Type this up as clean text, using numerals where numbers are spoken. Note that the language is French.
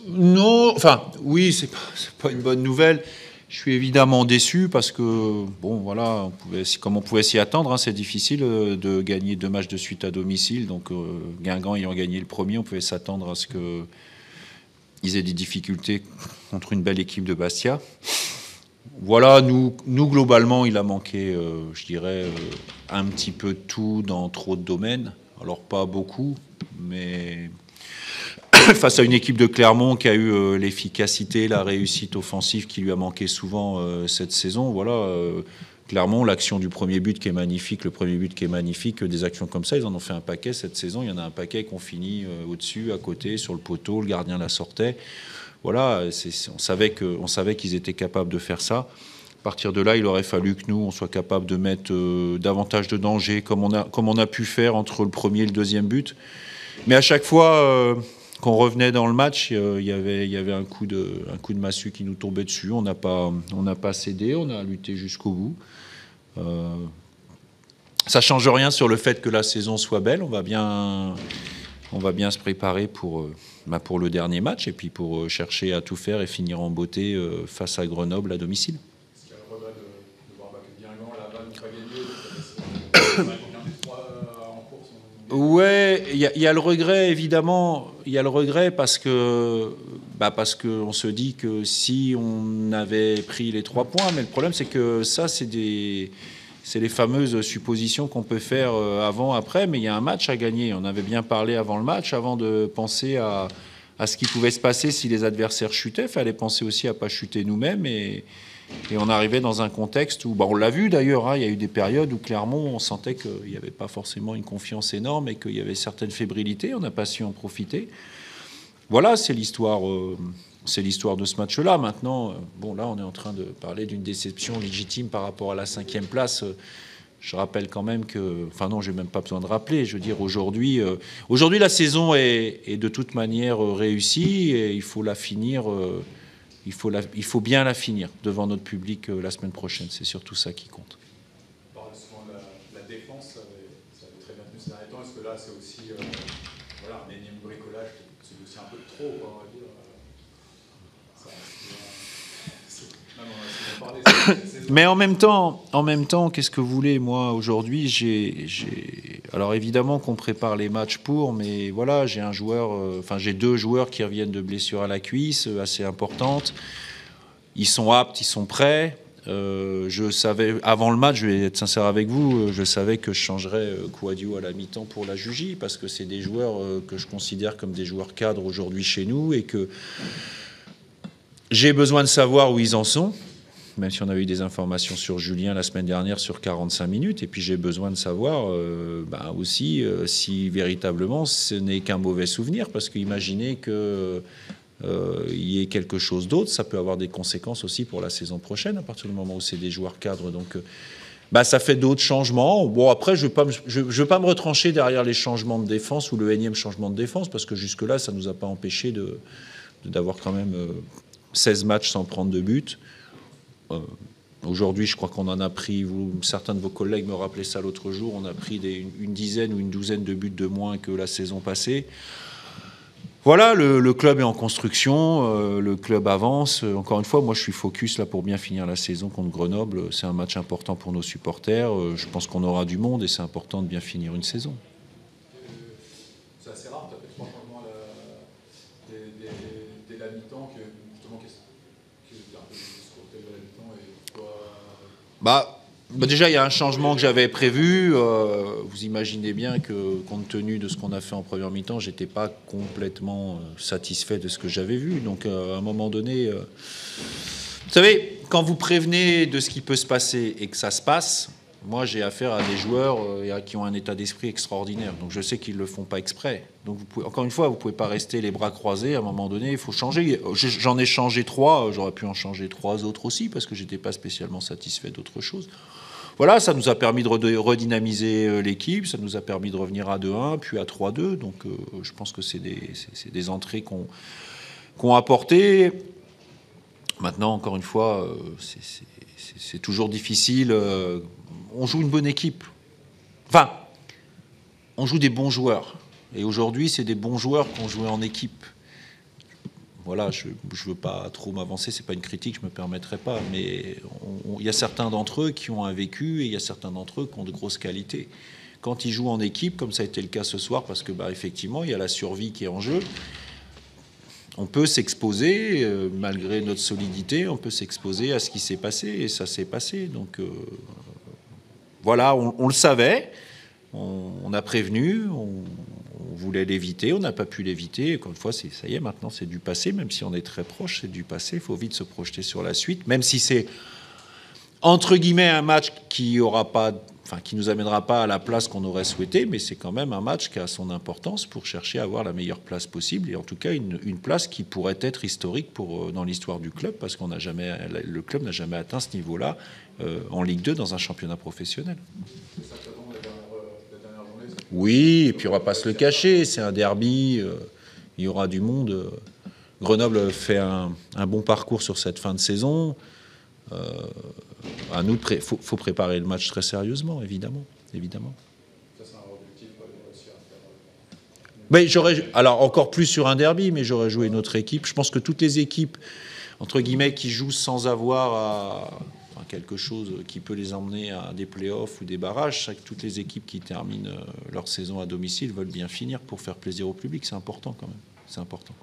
Non, enfin, oui, c'est pas une bonne nouvelle. Je suis évidemment déçu parce que, bon, voilà, comme on pouvait s'y attendre, hein, c'est difficile de gagner 2 matchs de suite à domicile. Donc, Guingamp ayant gagné le premier, on pouvait s'attendre à ce qu'ils aient des difficultés contre une belle équipe de Bastia. Voilà, nous globalement, il a manqué, je dirais, un petit peu de tout dans trop de domaines. Alors, pas beaucoup, mais face à une équipe de Clermont qui a eu l'efficacité, la réussite offensive qui lui a manqué souvent cette saison. Voilà, Clermont, l'action du premier but qui est magnifique, le premier but qui est magnifique, des actions comme ça, ils en ont fait un paquet cette saison. Il y en a un paquet qu'on finit au-dessus, à côté, sur le poteau, le gardien la sortait. Voilà, on savait qu'ils étaient capables de faire ça. À partir de là, il aurait fallu que nous, on soit capable de mettre davantage de danger, comme on a pu faire entre le premier et le deuxième but. Mais à chaque fois qu'on revenait dans le match, il y avait un coup de massue qui nous tombait dessus. On n'a pas cédé, on a lutté jusqu'au bout. Ça change rien sur le fait que la saison soit belle. On va bien se préparer pour le dernier match et puis pour chercher à tout faire et finir en beauté face à Grenoble à domicile. Est-ce qu'il y a le regret de voir que Guingamp, là-bas, n'a pas gagné en course? Ouais, il y a le regret, évidemment. Il y a le regret parce que on se dit que si on avait pris les 3 points, mais le problème c'est que ça, c'est les fameuses suppositions qu'on peut faire avant, après, mais il y a un match à gagner. On avait bien parlé avant le match, avant de penser à ce qui pouvait se passer si les adversaires chutaient. Il fallait penser aussi à ne pas chuter nous-mêmes. Et on arrivait dans un contexte où, on l'a vu d'ailleurs, hein, il y a eu des périodes où clairement on sentait qu'il n'y avait pas forcément une confiance énorme et qu'il y avait certaines fébrilité. On n'a pas su en profiter. Voilà, c'est l'histoire de ce match-là. Maintenant, là, on est en train de parler d'une déception légitime par rapport à la 5e place. Je rappelle quand même que... Enfin non, je n'ai même pas besoin de rappeler. Je veux dire, aujourd'hui, la saison est de toute manière réussie et il faut la finir... Il faut bien la finir devant notre public la semaine prochaine. C'est surtout ça qui compte. On parle souvent de la défense, ça avait très bien tenu ces derniers temps. Est-ce que là, c'est aussi un énième bricolage, c'est aussi un peu trop, on va dire. Mais en même temps, qu'est-ce que vous voulez? Moi, aujourd'hui, alors évidemment qu'on prépare les matchs mais voilà, j'ai j'ai 2 joueurs qui reviennent de blessures à la cuisse assez importantes. Ils sont aptes, ils sont prêts. Je savais, avant le match, je vais être sincère avec vous, je savais que je changerais Kouadio à la mi-temps pour la Jugy, parce que c'est des joueurs que je considère comme des joueurs cadres aujourd'hui chez nous, et que j'ai besoin de savoir où ils en sont, même si on avait eu des informations sur Julien la semaine dernière sur 45 minutes. Et puis j'ai besoin de savoir aussi si véritablement ce n'est qu'un mauvais souvenir, parce qu'imaginez qu'il y ait quelque chose d'autre, ça peut avoir des conséquences aussi pour la saison prochaine, à partir du moment où c'est des joueurs cadres. Donc ça fait d'autres changements. Bon, après, je ne veux pas me retrancher derrière les changements de défense ou le énième changement de défense, parce que jusque-là, ça ne nous a pas empêché d'avoir quand même 16 matchs sans prendre de but. Aujourd'hui, je crois qu'on en a pris, certains de vos collègues me rappelaient ça l'autre jour, on a pris une dizaine ou une douzaine de buts de moins que la saison passée. Voilà, le club est en construction, le club avance. Encore une fois, moi je suis focus là pour bien finir la saison contre Grenoble. C'est un match important pour nos supporters. Je pense qu'on aura du monde et c'est important de bien finir une saison. C'est assez rare, tu as fait 3 changements dès la mi-temps, justement, qu'est-ce que tu as un peu discuté de la mi-temps et toi... Déjà, il y a un changement que j'avais prévu. Vous imaginez bien que, compte tenu de ce qu'on a fait en première mi-temps, je n'étais pas complètement satisfait de ce que j'avais vu. Donc, à un moment donné, vous savez, quand vous prévenez de ce qui peut se passer et que ça se passe, moi, j'ai affaire à des joueurs qui ont un état d'esprit extraordinaire. Donc, je sais qu'ils ne le font pas exprès. Donc, encore une fois, vous ne pouvez pas rester les bras croisés. À un moment donné, il faut changer. J'en ai changé 3. J'aurais pu en changer 3 autres aussi parce que je n'étais pas spécialement satisfait d'autre chose. Voilà, ça nous a permis de redynamiser l'équipe. Ça nous a permis de revenir à 2-1, puis à 3-2. Donc, je pense que c'est des entrées qu'on a apportées. Maintenant, encore une fois, c'est toujours difficile. On joue une bonne équipe. Enfin, on joue des bons joueurs. Et aujourd'hui, c'est des bons joueurs qui ont joué en équipe. Voilà, je ne veux pas trop m'avancer, c'est pas une critique, je me permettrai pas, mais il y a certains d'entre eux qui ont un vécu et il y a certains d'entre eux qui ont de grosses qualités. Quand ils jouent en équipe, comme ça a été le cas ce soir, parce que effectivement, il y a la survie qui est en jeu, on peut s'exposer, malgré notre solidité, on peut s'exposer à ce qui s'est passé, et ça s'est passé. Donc voilà, on le savait, on a prévenu, on voulait l'éviter, on n'a pas pu l'éviter. Encore une fois, ça y est, maintenant c'est du passé, même si on est très proche, c'est du passé. Il faut vite se projeter sur la suite, même si c'est entre guillemets un match qui nous amènera pas à la place qu'on aurait souhaité, mais c'est quand même un match qui a son importance pour chercher à avoir la meilleure place possible, et en tout cas une place qui pourrait être historique dans l'histoire du club, parce le club n'a jamais atteint ce niveau-là en Ligue 2 dans un championnat professionnel. Oui, et puis on ne va pas se le cacher, c'est un derby, il y aura du monde. Grenoble fait un bon parcours sur cette fin de saison. Il faut préparer le match très sérieusement, évidemment. Ça, c'est un objectif de réussir à faire. Alors encore plus sur un derby, mais j'aurais joué une autre équipe. Je pense que toutes les équipes, entre guillemets, qui jouent sans avoir quelque chose qui peut les emmener à des playoffs ou des barrages, c'est que toutes les équipes qui terminent leur saison à domicile veulent bien finir pour faire plaisir au public. C'est important quand même. C'est important.